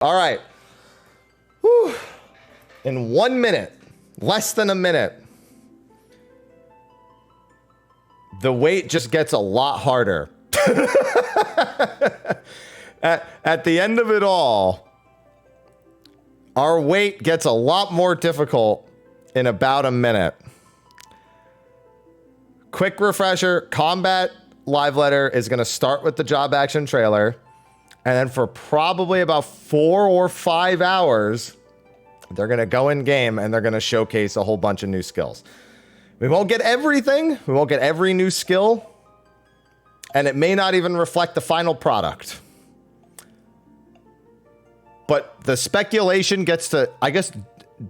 All right. Whew. In 1 minute, less than a minute, the weight just gets a lot harder. At the end of it all, our weight gets a lot more difficult in about a minute. Quick refresher, combat live letter is going to start with the job action trailer. And then for probably about 4 or 5 hours, they're going to go in game and they're going to showcase a whole bunch of new skills. We won't get everything. We won't get every new skill. And it may not even reflect the final product. But the speculation gets to, I guess,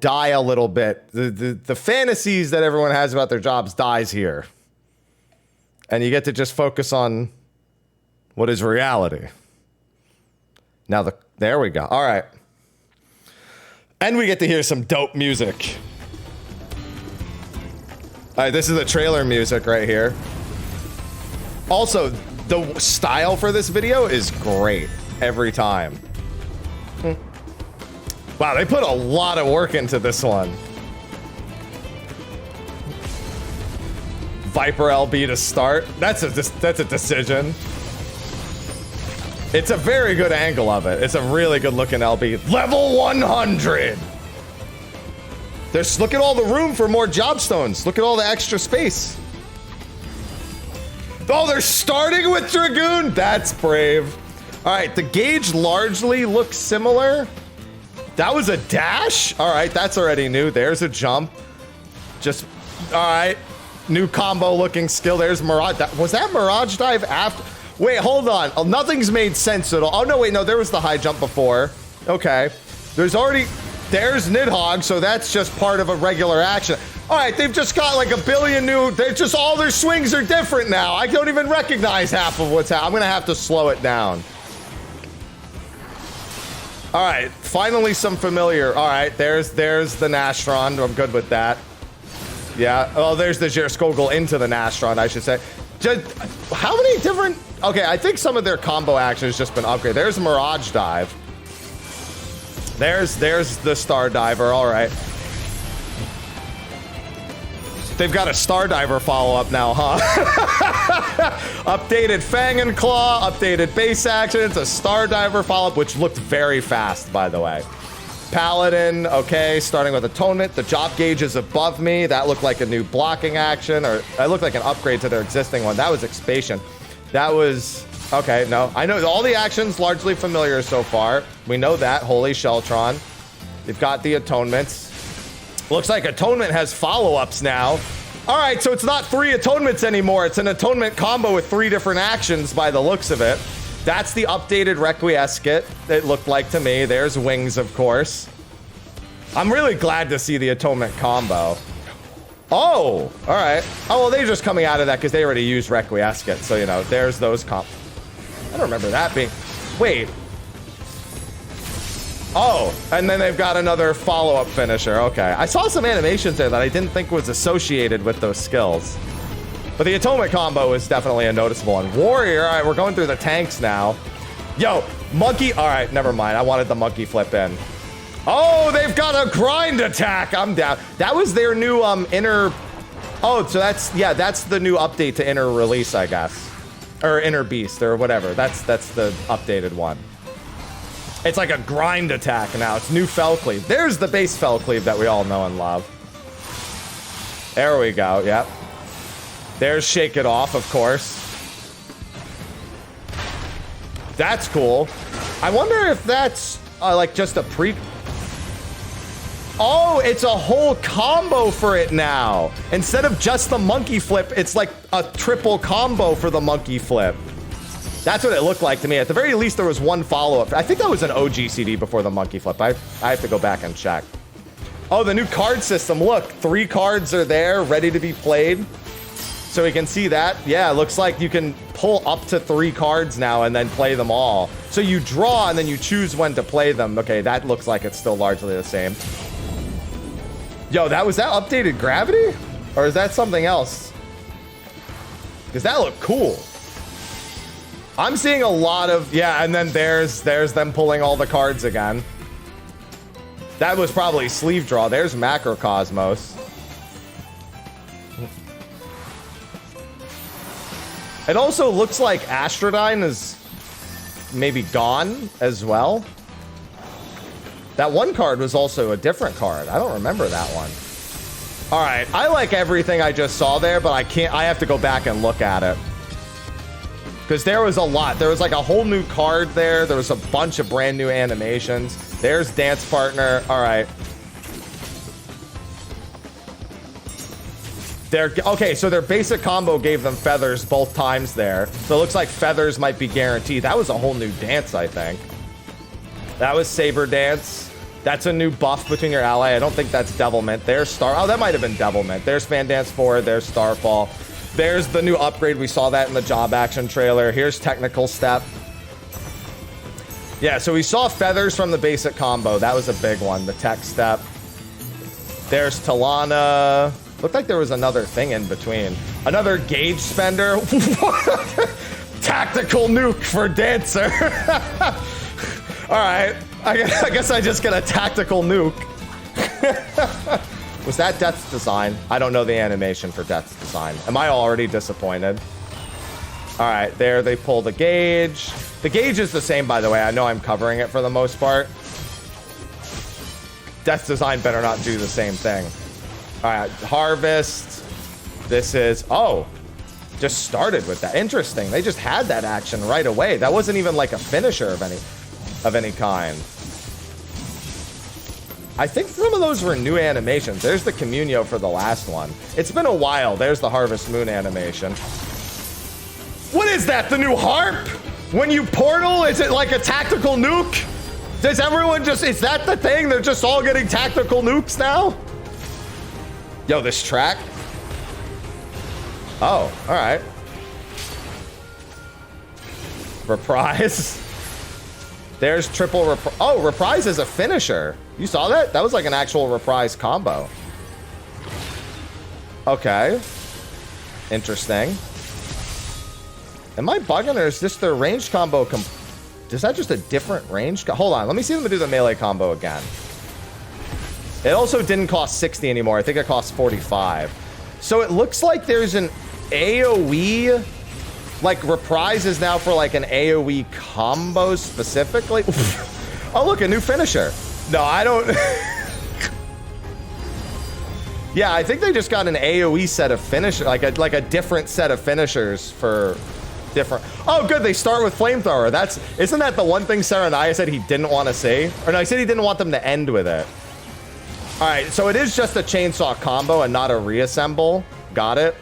die a little bit. The fantasies that everyone has about their jobs dies here. And you get to just focus on what is reality. Now, there we go. All right. And we get to hear some dope music. All right, this is the trailer music right here. Also, the style for this video is great every time. Wow, they put a lot of work into this one. Viper LB to start. That's a decision. It's a very good angle of it. It's a really good looking LB. Level 100. Look at all the room for more job stones. Look at all the extra space. Oh, they're starting with Dragoon. That's brave. All right, the gauge largely looks similar. That was a dash. All right, that's already new. There's a jump. Just, all right. New combo looking skill. There's Mirage. Was that Mirage dive after? Wait, hold on. Oh, nothing's made sense at all. Oh, no, wait, no, there was the high jump before. Okay. There's Nidhogg, so that's just part of a regular action. All right, they've just got like a billion new, all their swings are different now. I don't even recognize half of what's happening. I'm gonna have to slow it down. All right, finally some familiar. All right, there's the Nastron. I'm good with that. Yeah, oh, there's the Jerskogel into the Nastron, I should say. Just, how many different... Okay, I think some of their combo action has just been upgraded. There's Mirage Dive. There's the Star Diver, all right. They've got a Star Diver follow-up now, huh? Updated Fang and Claw, updated base actions, a Star Diver follow-up, which looked very fast, by the way. Paladin, okay, starting with Atonement. The job gauge is above me. That looked like a new blocking action, or that looked like an upgrade to their existing one. That was Expansion. That was, okay, no. I know all the actions largely familiar so far. We know that. Holy Sheltron. They've got the Atonements. Looks like Atonement has follow-ups now. All right, so it's not 3 Atonements anymore. It's an Atonement combo with 3 different actions by the looks of it. That's the updated Requiescat, it looked like to me. There's Wings, of course. I'm really glad to see the Atonement combo. Oh, all right. Oh, well, they're just coming out of that because they already used Requiescat. So, you know, there's those I don't remember that being... Wait. Oh, and then they've got another follow-up finisher. Okay. I saw some animations there that I didn't think was associated with those skills. But the Atonement combo is definitely a noticeable one. Warrior, all right, we're going through the tanks now. Yo, Monkey, all right, never mind. I wanted the Monkey flip in. Oh, they've got a grind attack. I'm down. That was their new inner... Oh, so that's, yeah, that's the new update to inner release, I guess. Or inner beast, or whatever. That's the updated one. It's like a grind attack now. It's new Fell Cleave. There's the base Fell Cleave that we all know and love. There we go, yep. There's Shake It Off, of course. That's cool. I wonder if that's like just a pre... Oh, it's a whole combo for it now. Instead of just the monkey flip, it's like a triple combo for the monkey flip. That's what it looked like to me. At the very least, there was one follow-up. I think that was an OG CD before the monkey flip. I have to go back and check. Oh, the new card system. Look, 3 cards are there, ready to be played. So we can see that. Yeah, it looks like you can pull up to 3 cards now and then play them all. So you draw and then you choose when to play them. Okay, that looks like it's still largely the same. Yo, was that updated gravity? Or is that something else? Because that looked cool. I'm seeing a lot of, yeah, and then there's them pulling all the cards again. That was probably sleeve draw. There's Macrocosmos. It also looks like Astrologian is maybe gone as well. That one card was also a different card. I don't remember that one. All right, I like everything I just saw there, but I have to go back and look at it. Because there was a lot. There was like a whole new card there. There was a bunch of brand new animations. There's Dance Partner. All right. Okay, so their basic combo gave them feathers both times there. So it looks like feathers might be guaranteed. That was a whole new dance, I think. That was Saber Dance. That's a new buff between your ally. I don't think that's Devilment. There's Star... Oh, that might have been Devilment. There's Fan Dance 4. There's Starfall. There's the new upgrade. We saw that in the job action trailer. Here's Technical Step. Yeah, so we saw feathers from the basic combo. That was a big one, the Tech Step. There's Talana. Looked like there was another thing in between. Another gauge spender. Tactical nuke for Dancer. All right, I guess I just get a tactical nuke. Was that Death's Design? I don't know the animation for Death's Design. Am I already disappointed? All right, there they pull the gauge. The gauge is the same, by the way. I know I'm covering it for the most part. Death's Design better not do the same thing. All right, Harvest. This is... Oh, just started with that. Interesting. They just had that action right away. That wasn't even like a finisher of any kind. I think some of those were new animations. There's the Communio for the last one. It's been a while. There's the Harvest Moon animation. What is that? The new harp? When you portal, is it like a tactical nuke? Does everyone just... Is that the thing? They're just all getting tactical nukes now? Yo, this track? Oh, all right. Reprise. There's triple reprise. Oh, reprise is a finisher. You saw that? That was like an actual reprise combo. Okay. Interesting. Am I bugging, or is this the range combo? Is that just a different range? Hold on. Let me see them do the melee combo again. It also didn't cost 60 anymore. I think it costs 45. So it looks like there's an AoE. Like, reprise is now for like an AoE combo specifically. Oh, look, a new finisher. No, I don't. Yeah, I think they just got an AoE set of finisher, like a different set of finishers for different. Oh, good. They start with flamethrower. Isn't that the one thing Serenaya said he didn't want to see? Or no, he said he didn't want them to end with it. All right, so it is just a chainsaw combo and not a reassemble. Got it.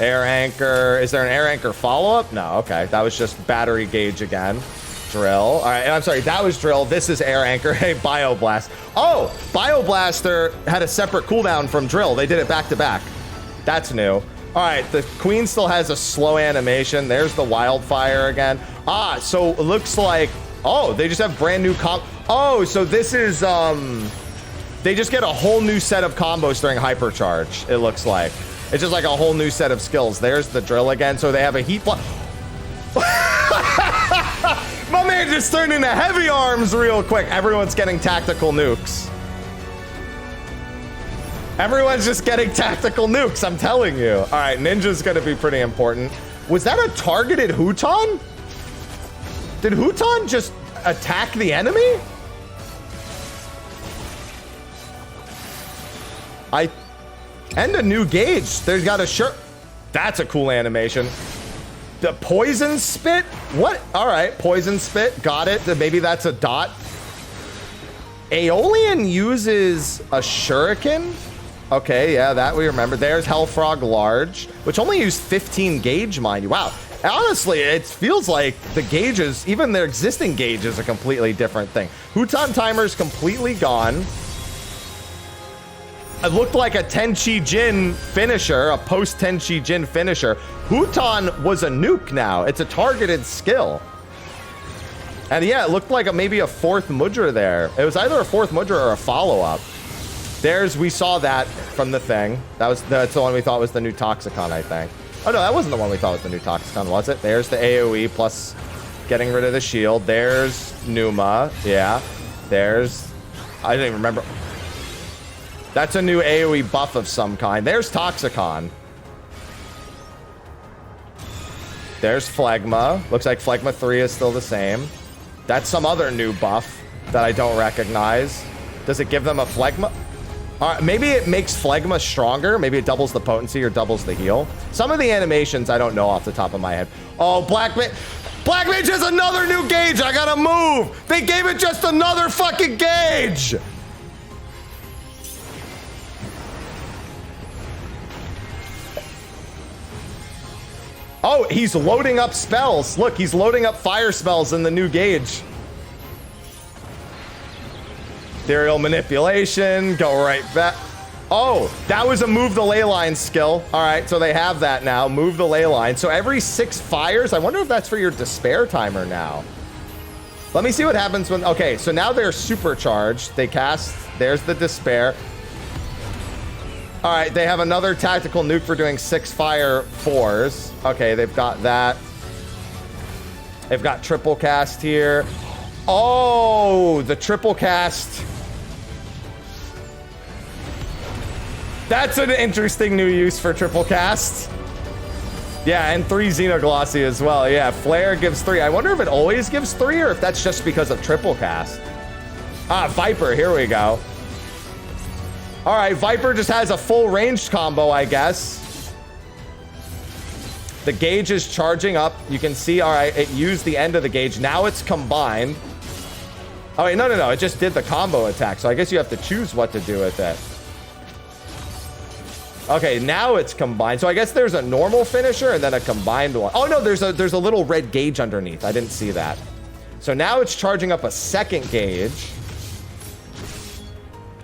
Air anchor. Is there an air anchor follow-up? No, okay. That was just battery gauge again. Drill. All right, I'm sorry. That was drill. This is air anchor. Hey, Bioblast. Oh, Bioblaster had a separate cooldown from drill. They did it back to back. That's new. All right, the queen still has a slow animation. There's the wildfire again. Ah, so it looks like... Oh, they just have brand new Oh, so this is... They just get a whole new set of combos during hypercharge, it looks like. It's just like a whole new set of skills. There's the drill again. So they have a heat block. My man just turned into heavy arms real quick. Everyone's getting tactical nukes. Everyone's just getting tactical nukes, I'm telling you. All right, Ninja's going to be pretty important. Was that a targeted Huton? Did Huton just attack the enemy? And a new gauge. There's got a shirt. That's a cool animation. The poison spit? What? All right, poison spit. Got it. Maybe that's a dot. Aeolian uses a shuriken. Okay, yeah, that we remember. There's Hellfrog Large, which only used 15 gauge, mind you. Wow. Honestly, it feels like the gauges, even their existing gauge, is a completely different thing. Huton timer's completely gone. It looked like a Tenchi Jin finisher, a post Tenchi Jin finisher. Huton was a nuke now. It's a targeted skill. And yeah, it looked like maybe a fourth Mudra there. It was either a fourth Mudra or a follow-up. We saw that from the thing. That's the one we thought was the new Toxicon, I think. Oh, no, that wasn't the one we thought was the new Toxicon, was it? There's the AoE plus getting rid of the shield. There's Numa. Yeah. There's... I didn't even remember. That's a new AoE buff of some kind. There's Toxicon. There's Phlegma. Looks like Phlegma 3 is still the same. That's some other new buff that I don't recognize. Does it give them a Phlegma? Maybe it makes Phlegma stronger. Maybe it doubles the potency or doubles the heal. Some of the animations I don't know off the top of my head. Oh, Black Mage has another new gauge. I gotta move. They gave it just another fucking gauge. Oh, he's loading up spells. Look, he's loading up fire spells in the new gauge. Ethereal manipulation, go right back. Oh, that was a move the ley line skill. All right, so they have that now. Move the ley line. So every 6 fires, I wonder if that's for your despair timer now. Let me see what happens when, okay, so now they're supercharged. They cast, there's the despair. All right, they have another tactical nuke for doing 6 fire 4s. Okay, they've got that. They've got triple cast here. Oh, the triple cast. That's an interesting new use for triple cast. Yeah, and 3 Xenoglossy as well. Yeah, Flare gives 3. I wonder if it always gives 3 or if that's just because of triple cast. Ah, Viper, here we go. All right, Viper just has a full ranged combo, I guess. The gauge is charging up. You can see, all right, it used the end of the gauge. Now it's combined. Oh, wait, no. It just did the combo attack. So I guess you have to choose what to do with it. Okay, now it's combined. So I guess there's a normal finisher and then a combined one. Oh, no, there's a little red gauge underneath. I didn't see that. So now it's charging up a second gauge.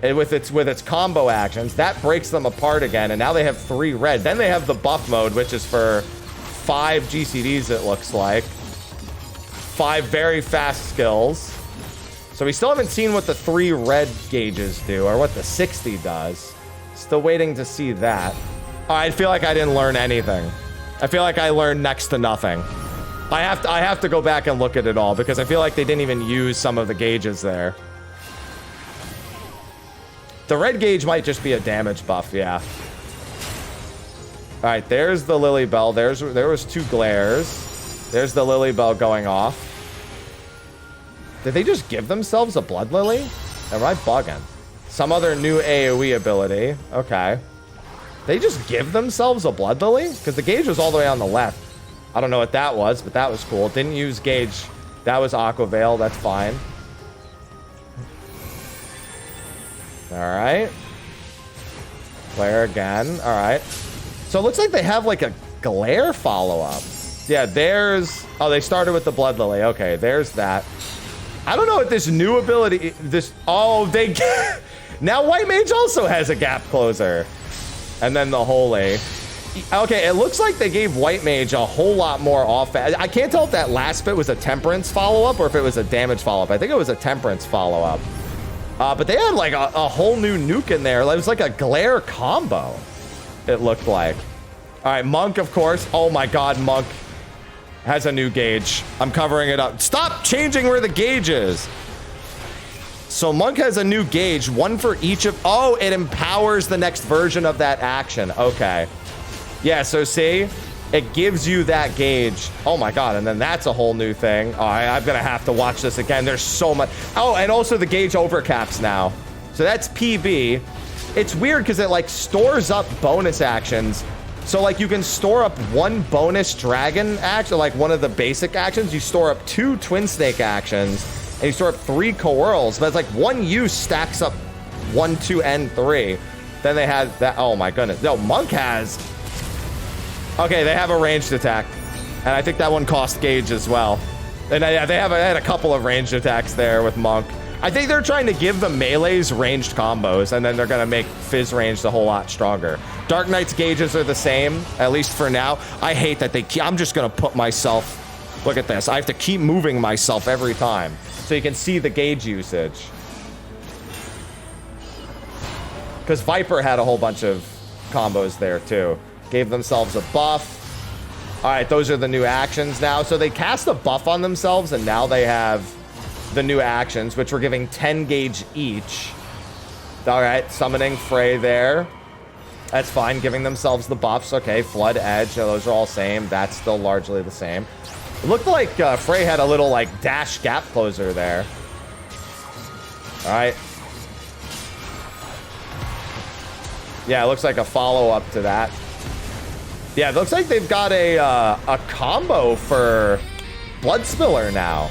And with its combo actions, that breaks them apart again, and now they have 3 red. Then they have the buff mode, which is for 5 GCDs, it looks like. 5 very fast skills. So we still haven't seen what the 3 red gauges do, or what the 60 does. Still waiting to see that. Oh, I feel like I didn't learn anything. I feel like I learned next to nothing. I have to go back and look at it all, because I feel like they didn't even use some of the gauges there. The red gauge might just be a damage buff, yeah. All right, there's the Lily Bell. There was 2 glares. There's the Lily Bell going off. Did they just give themselves a Blood Lily? Am I bugging? Some other new AoE ability. Okay. They just give themselves a Blood Lily? Because the gauge was all the way on the left. I don't know what that was, but that was cool. Didn't use gauge. That was Aqua Veil. That's fine. All right. Flare again. All right. So it looks like they have like a glare follow-up. Yeah, there's... Oh, they started with the Blood Lily. Okay, there's that. I don't know what this new ability... Oh, they... Now White Mage also has a gap closer. And then the Holy. Okay, it looks like they gave White Mage a whole lot more offense. I can't tell if that last bit was a Temperance follow-up or if it was a damage follow-up. I think it was a Temperance follow-up. But they had like a whole new nuke in there. It was like a glare combo, it looked like. All right, Monk, of course. Oh my God, Monk has a new gauge. I'm covering it up. Stop changing where the gauge is. So Monk has a new gauge, 1 for each of... Oh, it empowers the next version of that action. Okay. Yeah, so see, it gives you that gauge. Oh my God, and then that's a whole new thing. Oh, I'm gonna have to watch this again. There's so much. Oh, and also the gauge overcaps now. So that's PB. It's weird because it like stores up bonus actions. So like you can store up 1 bonus dragon action, like one of the basic actions. You store up 2 twin snake actions, and you store up 3 coerls. But it's like 1 use stacks up 1, 2, and 3. Then they had that. Oh my goodness. No, Monk has... Okay, they have a ranged attack. And I think that one cost gauge as well. And they had a couple of ranged attacks there with Monk. I think they're trying to give the melees ranged combos, and then they're going to make Fizz ranged a whole lot stronger. Dark Knight's gauges are the same, at least for now. I hate that they keep... I'm just going to put myself... Look at this. I have to keep moving myself every time. So you can see the gauge usage. Because Viper had a whole bunch of combos there, too. Gave themselves a buff. All right, those are the new actions now. So they cast a buff on themselves, and now they have the new actions, which we're giving 10 gauge each. All right, summoning Frey there. That's fine, giving themselves the buffs. Okay, Flood, Edge, those are all same. That's still largely the same. It looked like Frey had a little, like, dash gap closer there. All right. Yeah, it looks like a follow-up to that. Yeah, it looks like they've got a combo for Bloodspiller now.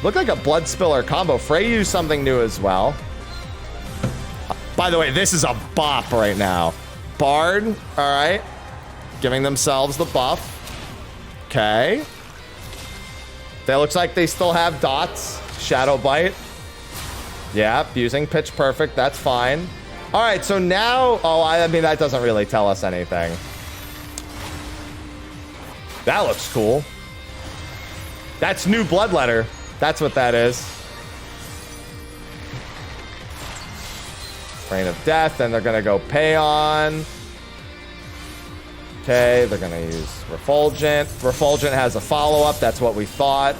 Look like a Bloodspiller combo. Frey used something new as well. By the way, this is a bop right now. Bard, all right. Giving themselves the buff. Okay. That looks like they still have dots. Shadow Bite. Yeah, using Pitch Perfect. That's fine. All right, so now... Oh, I mean, that doesn't really tell us anything. That looks cool. That's new Bloodletter. That's what that is. Reign of Death, and they're going to go Payon. Okay, they're going to use Refulgent. Refulgent has a follow-up. That's what we thought.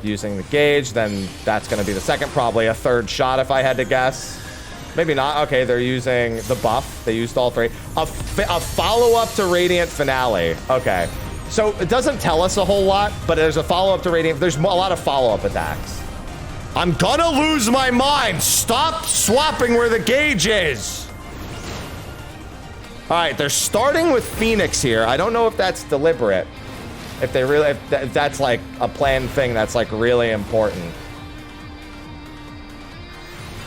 Using the gauge, then that's going to be the second, probably a third shot if I had to guess. Maybe not. Okay, they're using the buff. They used all three. A follow-up to Radiant Finale. Okay. So it doesn't tell us a whole lot, but there's a follow-up to Radiant. There's a lot of follow-up attacks. I'm gonna lose my mind. Stop swapping where the gauge is. All right, they're starting with Phoenix here. I don't know if that's deliberate. If they really, if that's like a planned thing that's like really important.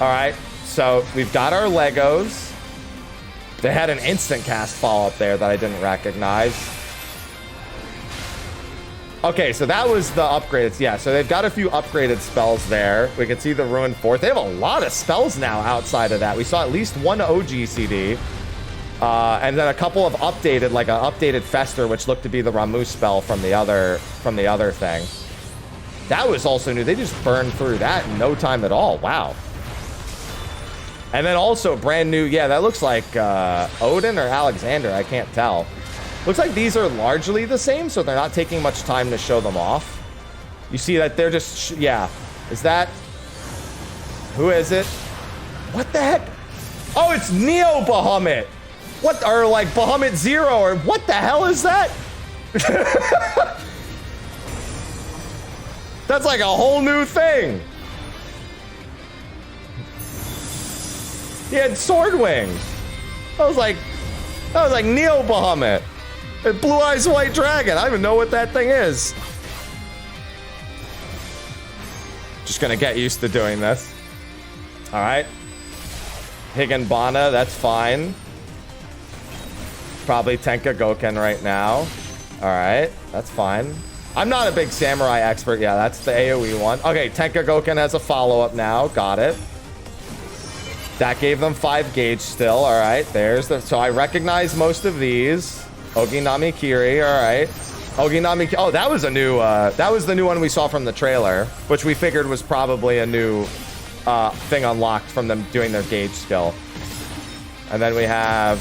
All right. So we've got our Legos. They had an instant cast follow-up there that I didn't recognize. Okay, so that was the upgraded. Yeah, so they've got a few upgraded spells there. We can see the Ruined Forest. They have a lot of spells now outside of that. We saw at least one OG CD. And then a couple of updated, like an updated Fester, which looked to be the Ramu spell from the other thing. That was also new. They just burned through that in no time at all. Wow. And then also brand new, yeah, that looks like Odin or Alexander, I can't tell. Looks like these are largely the same, so they're not taking much time to show them off. You see that they're just, yeah. Is that, who is it? What the heck? Oh, it's Neo Bahamut. What, or like Bahamut Zero, or what the hell is that? That's like a whole new thing. He had sword wings. I was like Neo Bahamut. Blue Eyes White Dragon. I don't even know what that thing is. Just gonna get used to doing this. All right. Higanbana, that's fine. Probably Tenka Goken right now. All right, that's fine. I'm not a big samurai expert. Yeah, that's the AoE one. Okay, Tenka Goken has a follow-up now. Got it. That gave them 5 gauge still. All right, there's the... So I recognize most of these. Oginami Kiri, all right. Oginami... Oh, that was a new... that was the new one we saw from the trailer, which we figured was probably a new thing unlocked from them doing their gauge skill. And then we have...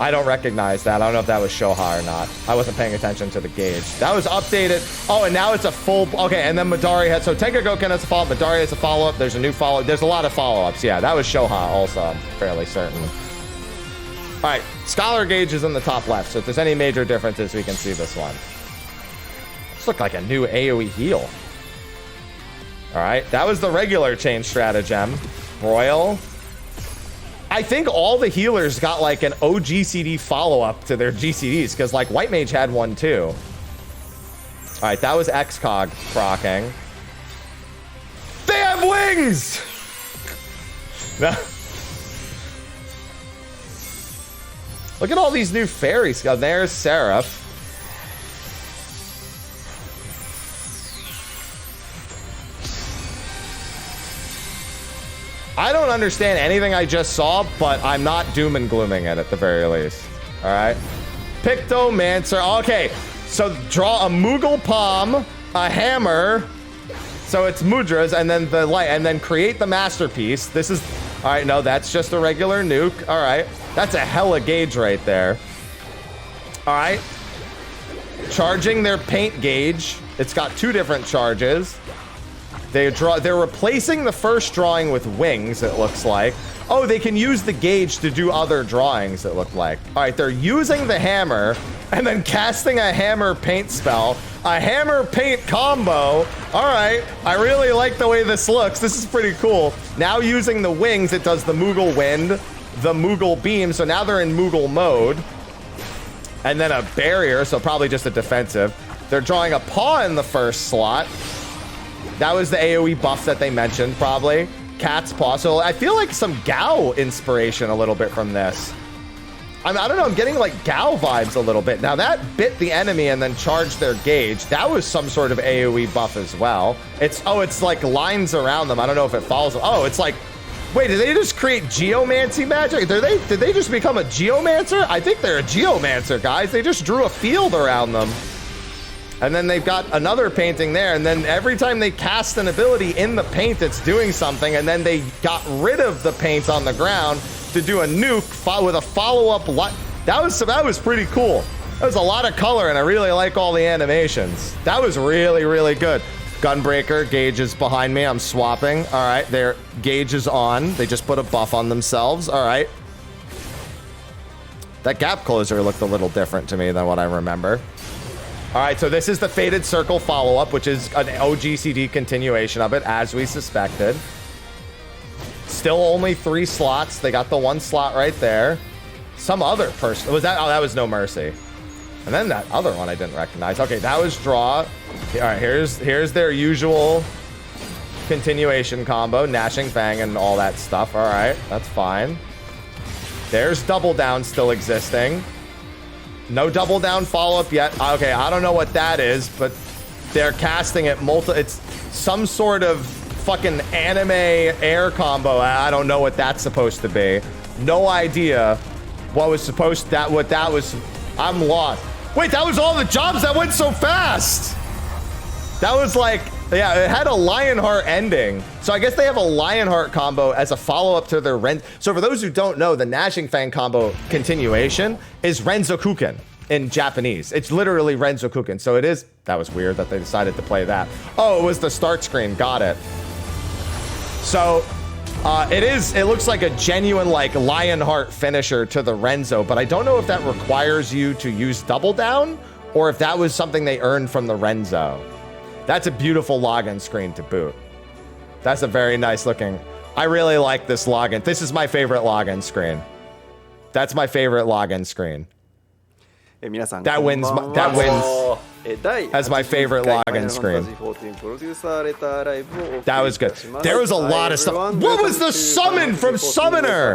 I don't recognize that. I don't know if that was Shoha or not. I wasn't paying attention to the gauge. That was updated. Oh, and now it's a full... Okay, and then Midari had... So Tenka Goken has a follow-up. Midari has a follow-up. There's a new follow-up. There's a lot of follow-ups. Yeah, that was Shoha also, I'm fairly certain. All right, Scholar Gauge is in the top left, so if there's any major differences, we can see this one. This looked like a new AoE heal. All right, that was the regular change stratagem. Royal... I think all the healers got like an OGCD follow-up to their GCDs, because like White Mage had one too. All right, that was XCOG proccing. They have wings! No. Look at all these new fairies. Oh, there's Seraph. I don't understand anything I just saw, but I'm not doom and glooming it at the very least. All right. Pictomancer. Okay. So draw a Moogle Palm, a hammer. So it's mudras, and then the light, and then create the masterpiece. This is... All right, no, that's just a regular nuke. All right. That's a hella gauge right there. All right. Charging their paint gauge. It's got 2 different charges. They're replacing the first drawing with wings, it looks like. Oh, they can use the gauge to do other drawings, it looked like. All right, they're using the hammer and then casting a hammer paint spell. A hammer paint combo. All right, I really like the way this looks. This is pretty cool. Now using the wings, it does the Moogle Wind, the Moogle Beam. So now they're in Moogle mode. And then a barrier, so probably just a defensive. They're drawing a paw in the first slot. That was the AoE buff that they mentioned, probably. Cat's paw. So I feel like some Gao inspiration a little bit from this. I don't know, I'm getting like Gao vibes a little bit. Now that bit the enemy and then charged their gauge. That was some sort of AoE buff as well. It's like lines around them. I don't know if it follows them. Oh, it's like, wait, did they just create geomancy magic? Did they just become a geomancer? I think they're a geomancer, guys. They just drew a field around them. And then they've got another painting there. And then every time they cast an ability in the paint, it's doing something. And then they got rid of the paint on the ground to do a nuke with a follow-up. That was pretty cool. That was a lot of color, and I really like all the animations. That was really, really good. Gunbreaker, gauge is behind me. I'm swapping. All right, their gauge is on. They just put a buff on themselves. All right. That gap closer looked a little different to me than what I remember. All right, so this is the Faded Circle follow-up, which is an OGCD continuation of it, as we suspected. Still only 3 slots. They got the 1 slot right there. Some other person. Was that? Oh, that was No Mercy. And then that other one I didn't recognize. Okay, that was draw. All right, here's their usual continuation combo. Gnashing Fang and all that stuff. All right, that's fine. There's Double Down still existing. No Double Down follow-up yet. Okay, I don't know what that is, but they're casting it it's some sort of fucking anime air combo. I don't know what that's supposed to be. No idea what that was. I'm lost. Wait, that was all the jobs that went so fast. That was like, yeah, it had a Lionheart ending. So I guess they have a Lionheart combo as a follow-up to their Ren. So for those who don't know, the Gnashing Fang combo continuation is Renzokuken in Japanese. It's literally Renzokuken. So it is, that was weird that they decided to play that. Oh, it was the start screen. Got it. So it looks like a genuine like Lionheart finisher to the Renzo, but I don't know if that requires you to use Double Down or if that was something they earned from the Renzo. That's a beautiful login screen to boot. That's a very nice looking. I really like this login. This is my favorite login screen. That's my favorite login screen. That wins as my favorite login screen. That was good. There was a lot of stuff. What was the summon from Summoner?